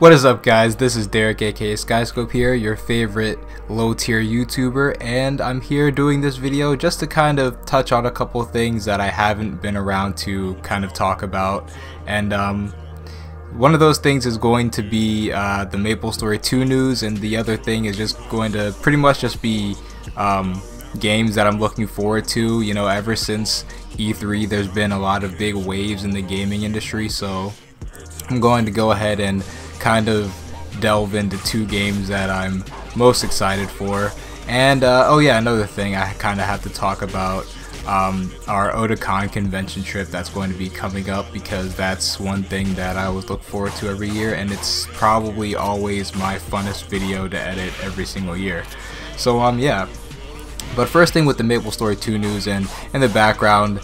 What is up, guys? This is Derek aka SkyScope here, your favorite low tier YouTuber, and I'm here doing this video just to kind of touch on a couple of things that I haven't been around to kind of talk about. And one of those things is going to be the Maplestory 2 news, and the other thing is just going to pretty much just be games that I'm looking forward to. You know, ever since E3 there's been a lot of big waves in the gaming industry, so I'm going to go ahead and kind of delve into two games that I'm most excited for. And oh yeah, another thing, I kind of have to talk about our Otakon convention trip that's going to be coming up, because that's one thing that I always look forward to every year, and it's probably always my funnest video to edit every single year. So yeah, but first thing with the Maplestory 2 news, and in the background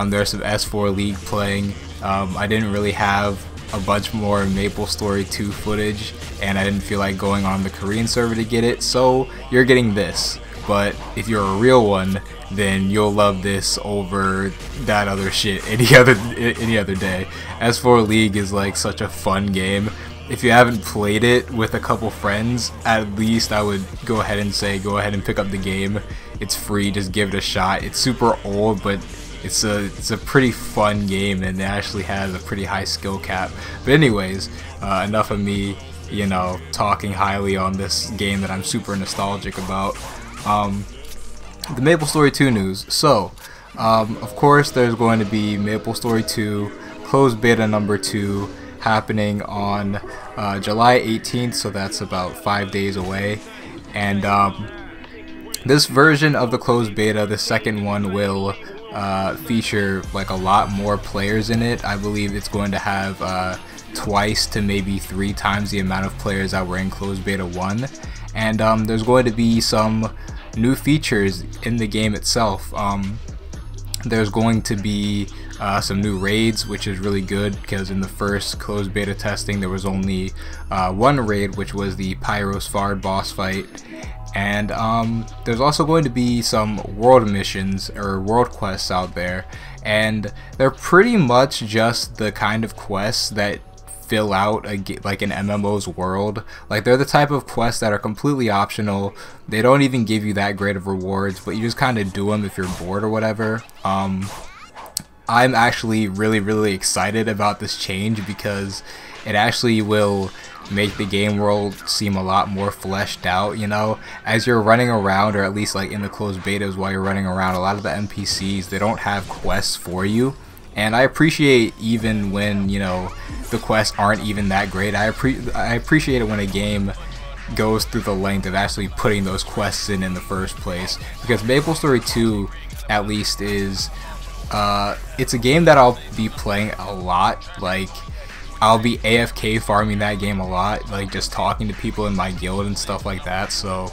there's some S4 League playing. I didn't really have a bunch more Maplestory 2 footage, and I didn't feel like going on the Korean server to get it, so you're getting this. But if you're a real one, then you'll love this over that other shit any other day. S4 League is like such a fun game. If you haven't played it with a couple friends, at least I would go ahead and say go ahead and pick up the game. It's free, just give it a shot. It's super old, but it's a pretty fun game, and it actually has a pretty high skill cap. But anyways, enough of me, you know, talking highly on this game that I'm super nostalgic about. The Maplestory 2 news. So, of course, there's going to be Maplestory 2 closed beta number 2 happening on July 18th, so that's about 5 days away. And this version of the closed beta, the second one, will feature like a lot more players in it. I believe it's going to have twice to maybe 3 times the amount of players that were in closed beta 1, and there's going to be some new features in the game itself. There's going to be some new raids, which is really good, because in the first closed beta testing there was only one raid, which was the Pyrosfard boss fight. And there's also going to be some world missions or world quests out there, and they're pretty much just the kind of quests that fill out like an MMO's world. Like, they're the type of quests that are completely optional. They don't even give you that great of rewards, but you just kind of do them if you're bored or whatever. I'm actually really excited about this change, because it actually will make the game world seem a lot more fleshed out. You know, as you're running around, or at least like in the closed betas while you're running around, a lot of the NPCs, they don't have quests for you. And I appreciate even when, you know, the quests aren't even that great. I appreciate it when a game goes through the length of actually putting those quests in the first place, because Maplestory 2 at least is it's a game that I'll be playing a lot. Like, I'll be AFK farming that game a lot, like just talking to people in my guild and stuff like that. So,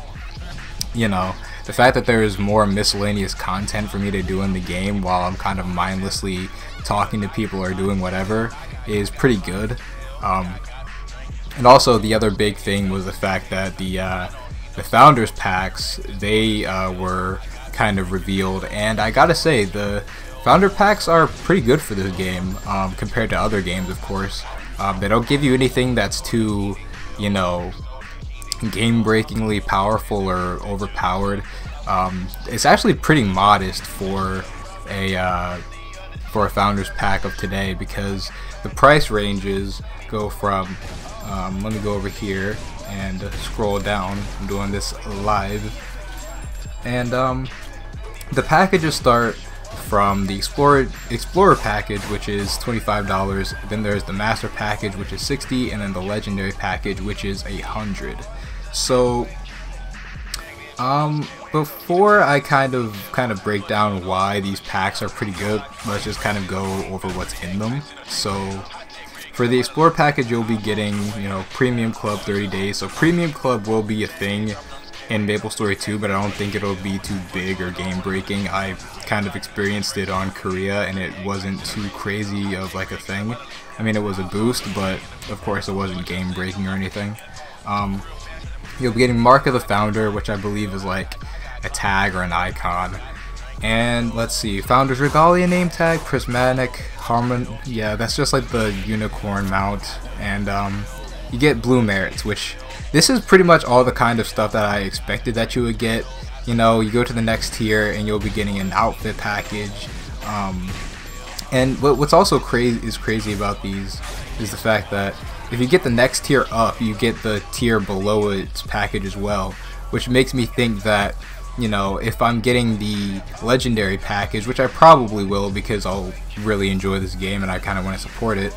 you know, the fact that there is more miscellaneous content for me to do in the game while I'm kind of mindlessly talking to people or doing whatever is pretty good. And also, the other big thing was the fact that the founders packs, they were kind of revealed, and I gotta say, the founder packs are pretty good for this game, compared to other games, of course. They don't give you anything that's too, you know, game-breakingly powerful or overpowered. It's actually pretty modest for a founders pack of today, because the price ranges go from let me go over here and scroll down. I'm doing this live, and the packages start from the Explorer package, which is $25. Then there's the Master package, which is $60, and then the Legendary package, which is $100. So before I kind of break down why these packs are pretty good, let's just kind of go over what's in them. So for the Explorer package, you'll be getting, you know, Premium Club 30 days. So Premium Club will be a thing in Maplestory 2, but I don't think it'll be too big or game breaking. I kind of experienced it on Korea, and it wasn't too crazy of like a thing. I mean, it was a boost, but of course it wasn't game breaking or anything. You'll be getting Mark of the Founder, which I believe is like a tag or an icon. And let's see, Founder's Regalia name tag, Prismatic Harmon, yeah, that's just like the unicorn mount. And you get blue merits, which this is pretty much all the kind of stuff that I expected that you would get. You know, you go to the next tier and you'll be getting an outfit package. And what's also crazy about these is the fact that if you get the next tier up, you get the tier below its package as well, which makes me think that, you know, if I'm getting the legendary package, which I probably will because I'll really enjoy this game and I kind of want to support it,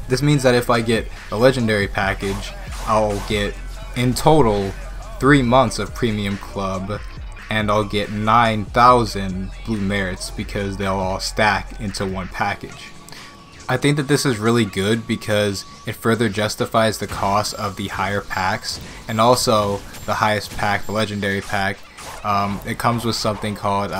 this means that if I get a legendary package, I'll get in total 3 months of premium club, and I'll get 9,000 blue merits because they'll all stack into one package. I think that this is really good because it further justifies the cost of the higher packs, and also the highest pack, the legendary pack. It comes with something called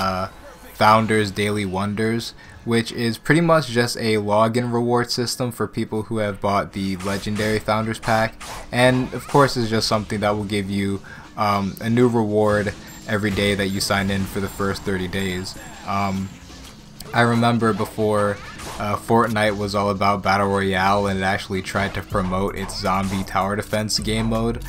Founders Daily Wonders, which is pretty much just a login reward system for people who have bought the legendary Founders pack, and of course it's just something that will give you a new reward every day that you sign in for the first 30 days. I remember before Fortnite was all about Battle Royale and it actually tried to promote its zombie tower defense game mode,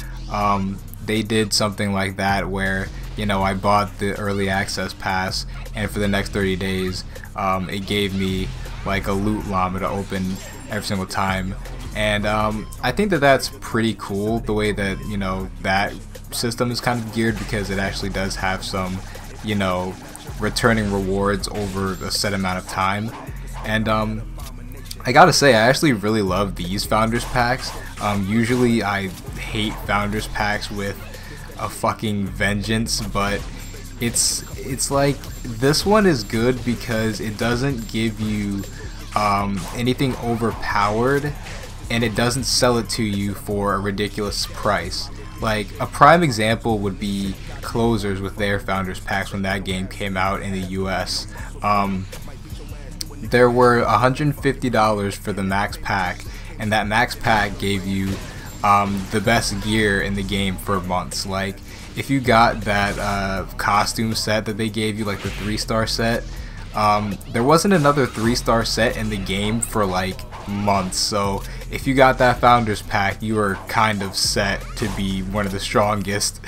they did something like that where, you know, I bought the early access pass, and for the next 30 days it gave me like a loot llama to open every single time. And I think that that's pretty cool, the way that, you know, that system is kind of geared, because it actually does have some, you know, returning rewards over a set amount of time. And I gotta say, I actually really love these Founders packs. Usually I hate Founders packs with a fucking vengeance, but it's like this one is good because it doesn't give you anything overpowered, and it doesn't sell it to you for a ridiculous price. Like a prime example would be Closers with their Founders packs when that game came out in the US. There were $150 for the max pack, and that max pack gave you the best gear in the game for months. Like if you got that costume set that they gave you, like the 3-star set, there wasn't another 3-star set in the game for like months. So if you got that Founders pack, you were kind of set to be one of the strongest.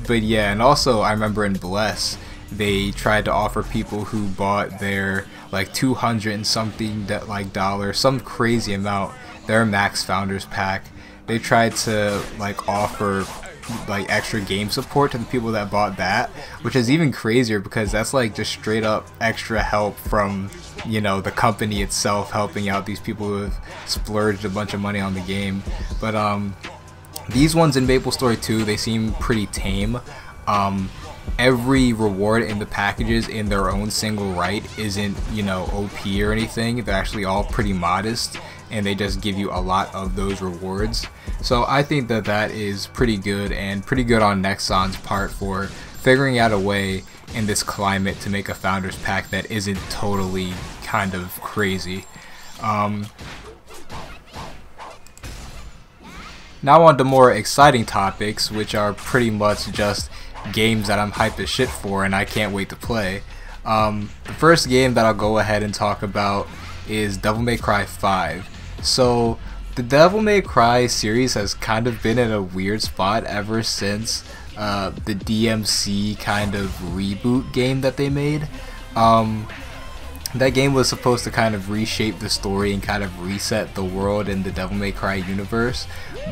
But yeah, and also I remember in Bless, they tried to offer people who bought their like 200 and something dollars, some crazy amount, their max Founders pack. They tried to like offer like extra game support to the people that bought that, which is even crazier because that's like just straight up extra help from, you know, the company itself helping out these people who have splurged a bunch of money on the game. But these ones in Maplestory 2, they seem pretty tame. Every reward in the packages in their own single right isn't, you know, OP or anything. They're actually all pretty modest, and they just give you a lot of those rewards. So I think that that is pretty good, and pretty good on Nexon's part for figuring out a way in this climate to make a Founders pack that isn't totally kind of crazy. Now on to more exciting topics, which are pretty much just games that I'm hyped as shit for and I can't wait to play. The first game that I'll go ahead and talk about is Devil May Cry 5. So the Devil May Cry series has kind of been in a weird spot ever since the DMC kind of reboot game that they made. That game was supposed to kind of reshape the story and kind of reset the world in the Devil May Cry universe,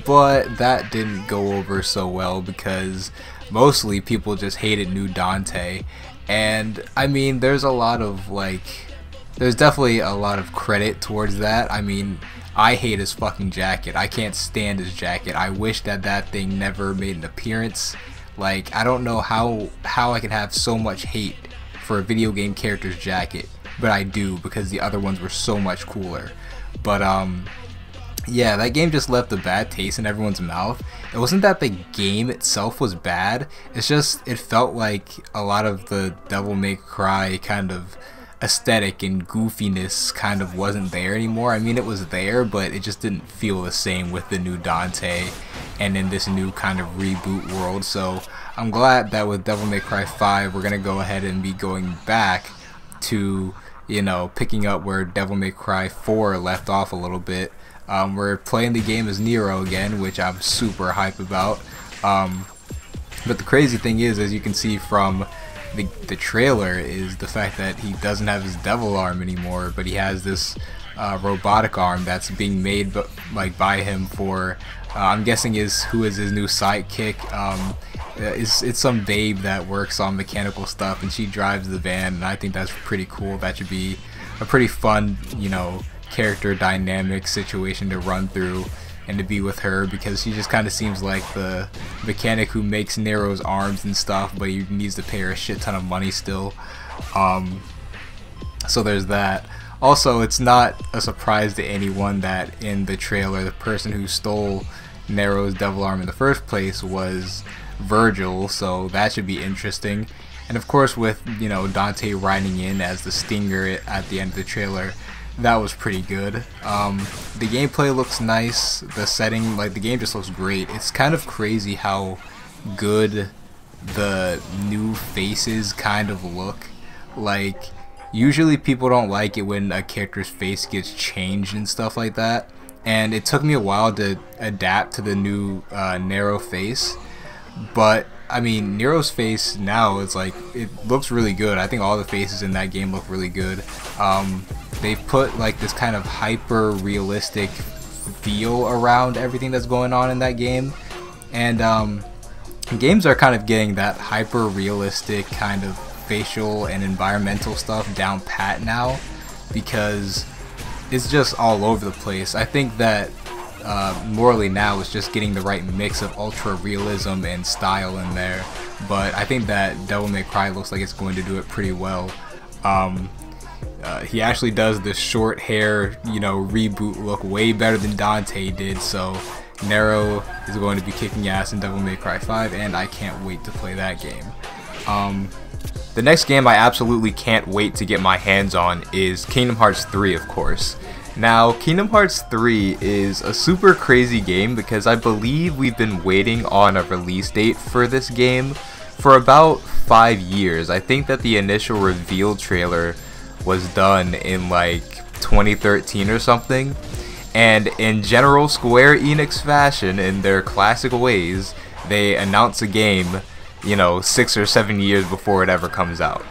but that didn't go over so well because mostly people just hated New Dante. And I mean, there's definitely a lot of credit towards that. I mean, I hate his fucking jacket. I can't stand his jacket. I wish that that thing never made an appearance. Like, I don't know how I can have so much hate for a video game character's jacket, but I do, because the other ones were so much cooler. But yeah, that game just left a bad taste in everyone's mouth. It wasn't that the game itself was bad, it's just it felt like a lot of the Devil May Cry kind of aesthetic and goofiness kind of wasn't there anymore. I mean, it was there, but it just didn't feel the same with the new Dante and in this new kind of reboot world. So I'm glad that with Devil May Cry 5 we're gonna go ahead and be going back to, you know, picking up where Devil May Cry 4 left off a little bit. We're playing the game as Nero again, which I'm super hype about. But the crazy thing is, as you can see from the trailer, is the fact that he doesn't have his devil arm anymore, but he has this robotic arm that's being made by him for I'm guessing who is his new sidekick. It's some babe that works on mechanical stuff, and she drives the van, and I think that's pretty cool. That should be a pretty fun, you know, character dynamic situation to run through and to be with her, because she just kind of seems like the mechanic who makes Nero's arms and stuff, but he needs to pay her a shit ton of money still. So there's that. Also, it's not a surprise to anyone that in the trailer, the person who stole Nero's devil arm in the first place was Virgil, so that should be interesting. And of course, with, you know, Dante riding in as the Stinger at the end of the trailer, that was pretty good. The gameplay looks nice. The setting, like, the game just looks great. It's kind of crazy how good the new faces kind of look. Like, usually people don't like it when a character's face gets changed and stuff like that, and it took me a while to adapt to the new Nero face. But I mean, Nero's face now is like, it looks really good. I think all the faces in that game look really good. They've put like this kind of hyper realistic feel around everything that's going on in that game, and games are kind of getting that hyper realistic kind of facial and environmental stuff down pat now, because it's just all over the place. I think that morally now it's just getting the right mix of ultra realism and style in there, but I think that Devil May Cry looks like it's going to do it pretty well. He actually does the short hair, you know, reboot look way better than Dante did, so Nero is going to be kicking ass in Devil May Cry 5, and I can't wait to play that game. The next game I absolutely can't wait to get my hands on is Kingdom Hearts 3, of course. Now, Kingdom Hearts 3 is a super crazy game because I believe we've been waiting on a release date for this game for about 5 years. I think that the initial reveal trailer was done in like 2013 or something, and in general Square Enix fashion, in their classic ways, they announce a game, you know, 6 or 7 years before it ever comes out.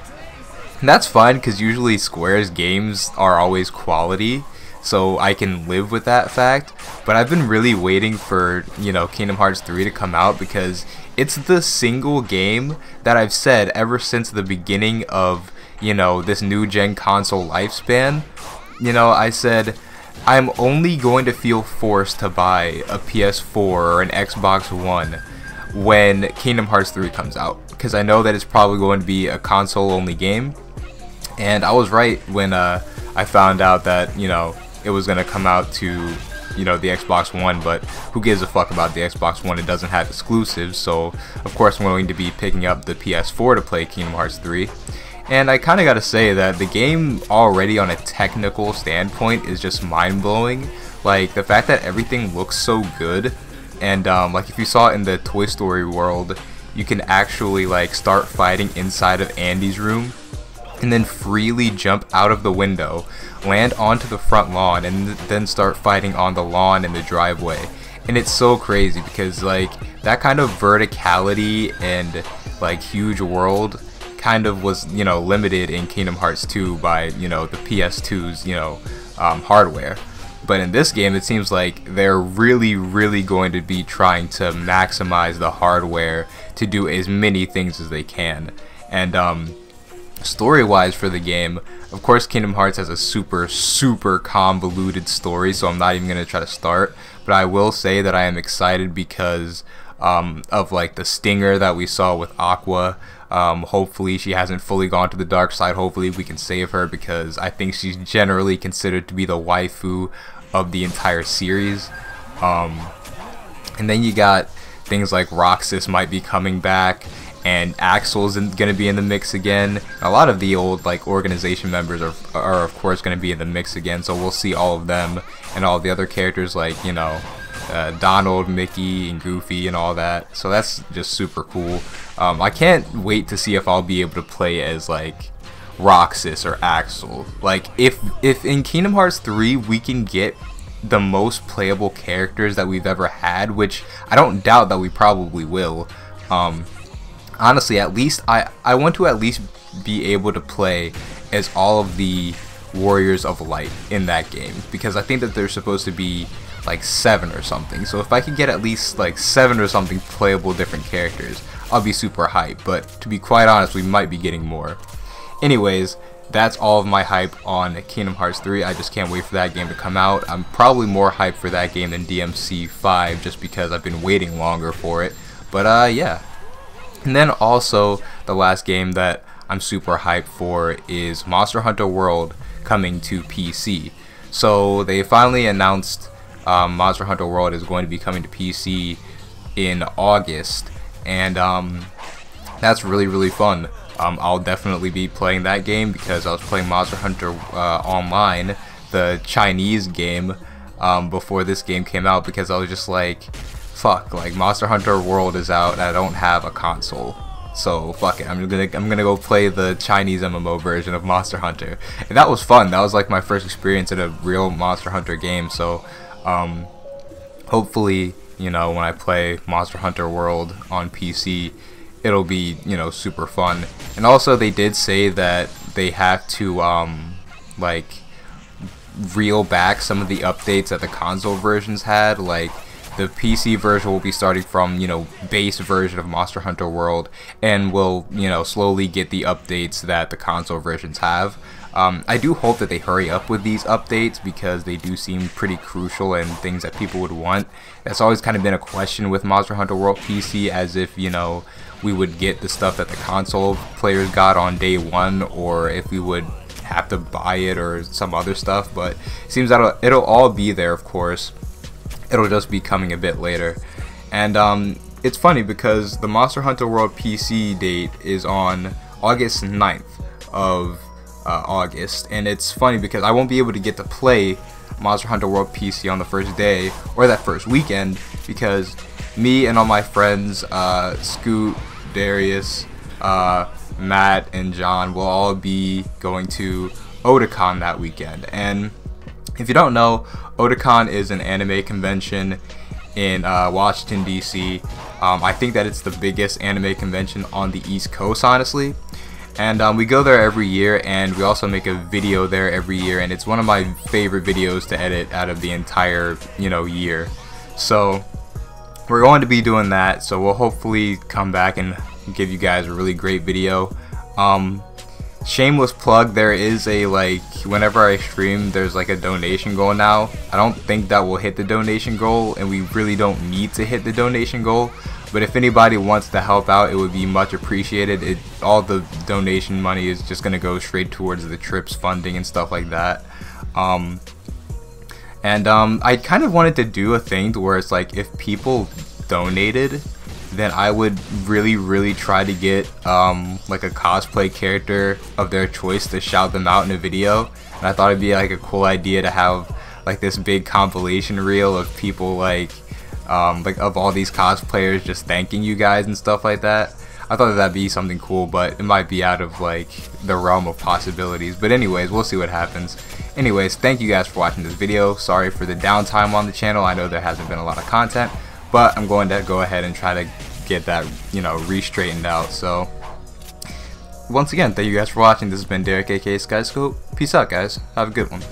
And that's fine, because usually Square's games are always quality, so I can live with that fact. But I've been really waiting for, you know, Kingdom Hearts 3 to come out, because it's the single game that I've said ever since the beginning of, you know, this new gen console lifespan. You know, I said I'm only going to feel forced to buy a PS4 or an Xbox One when Kingdom Hearts 3 comes out, because I know that it's probably going to be a console only game. And I was right when I found out that, you know, it was going to come out to, you know, the Xbox One, but who gives a fuck about the Xbox One? It doesn't have exclusives, so of course I'm going to be picking up the PS4 to play Kingdom Hearts 3. And I kind of got to say that the game already on a technical standpoint is just mind-blowing. Like, the fact that everything looks so good, and like if you saw it in the Toy Story world, you can actually like start fighting inside of Andy's room and then freely jump out of the window, land onto the front lawn, and then start fighting on the lawn in the driveway. And it's so crazy because like that kind of verticality and like huge world kind of was, you know, limited in Kingdom Hearts 2 by, you know, the PS2's, you know, hardware. But in this game, it seems like they're really going to be trying to maximize the hardware to do as many things as they can. And story-wise for the game, of course Kingdom Hearts has a super convoluted story, so I'm not even going to try to start. But I will say that I am excited because of like the stinger that we saw with Aqua. Hopefully she hasn't fully gone to the dark side. Hopefully we can save her, because I think she's generally considered to be the waifu of the entire series. And then you got things like Roxas might be coming back, and Axel's gonna be in the mix again. A lot of the old like organization members are of course gonna be in the mix again, so we'll see all of them and all the other characters like, you know, Donald, Mickey, and Goofy and all that. So that's just super cool. I can't wait to see if I'll be able to play as like Roxas or Axel. Like if in Kingdom Hearts 3 we can get the most playable characters that we've ever had, which I don't doubt that we probably will. Honestly, at least I want to at least be able to play as all of the Warriors of Light in that game, because I think that there's supposed to be like 7 or something. So if I could get at least like 7 or something playable different characters, I'll be super hyped. But to be quite honest, we might be getting more. Anyways, that's all of my hype on Kingdom Hearts 3. I just can't wait for that game to come out. I'm probably more hyped for that game than DMC 5 just because I've been waiting longer for it. But yeah. And then also the last game that I'm super hyped for is Monster Hunter World coming to PC. So they finally announced Monster Hunter World is going to be coming to PC in August, and that's really fun. I'll definitely be playing that game because I was playing Monster Hunter Online, the Chinese game, before this game came out, because I was just like, fuck, like Monster Hunter World is out and I don't have a console. So fuck it, I'm gonna go play the Chinese MMO version of Monster Hunter, and that was fun. That was like my first experience in a real Monster Hunter game. So hopefully, you know, when I play Monster Hunter World on PC, it'll be, you know, super fun. And also they did say that they have to like reel back some of the updates that the console versions had. Like the PC version will be starting from, you know, base version of Monster Hunter World, and will, you know, slowly get the updates that the console versions have. I do hope that they hurry up with these updates because they do seem pretty crucial and things that people would want. That's always kind of been a question with Monster Hunter World PC, as if, you know, we would get the stuff that the console players got on day one, or if we would have to buy it or some other stuff. But it seems that it'll all be there, of course. It'll just be coming a bit later. And it's funny because the Monster Hunter World PC date is on August 9th of August, and it's funny because I won't be able to get to play Monster Hunter World PC on the first day or that first weekend, because me and all my friends, Scoot, Darius, Matt, and John will all be going to Otakon that weekend. And if you don't know, Otakon is an anime convention in Washington, D.C. I think that it's the biggest anime convention on the East Coast, honestly. And we go there every year, and we also make a video there every year, and it's one of my favorite videos to edit out of the entire, you know, year. So we're going to be doing that, so we'll hopefully come back and give you guys a really great video. Shameless plug, there is a, like, whenever I stream, there's like a donation goal now. I don't think that we'll hit the donation goal, and we really don't need to hit the donation goal. But if anybody wants to help out, it would be much appreciated. All the donation money is just going to go straight towards the trips funding and stuff like that. I kind of wanted to do a thing to where it's like, if people donated, then I would really try to get like a cosplay character of their choice to shout them out in a video. And I thought it'd be like a cool idea to have like this big compilation reel of people like of all these cosplayers just thanking you guys and stuff like that. I thought that'd be something cool, but it might be out of like the realm of possibilities. But anyways, we'll see what happens. Anyways, thank you guys for watching this video. Sorry for the downtime on the channel. I know there hasn't been a lot of content, but I'm going to go ahead and try to get that, you know, re-straightened out. So once again, thank you guys for watching. This has been Derek, aka SkyScope. Peace out, guys. Have a good one.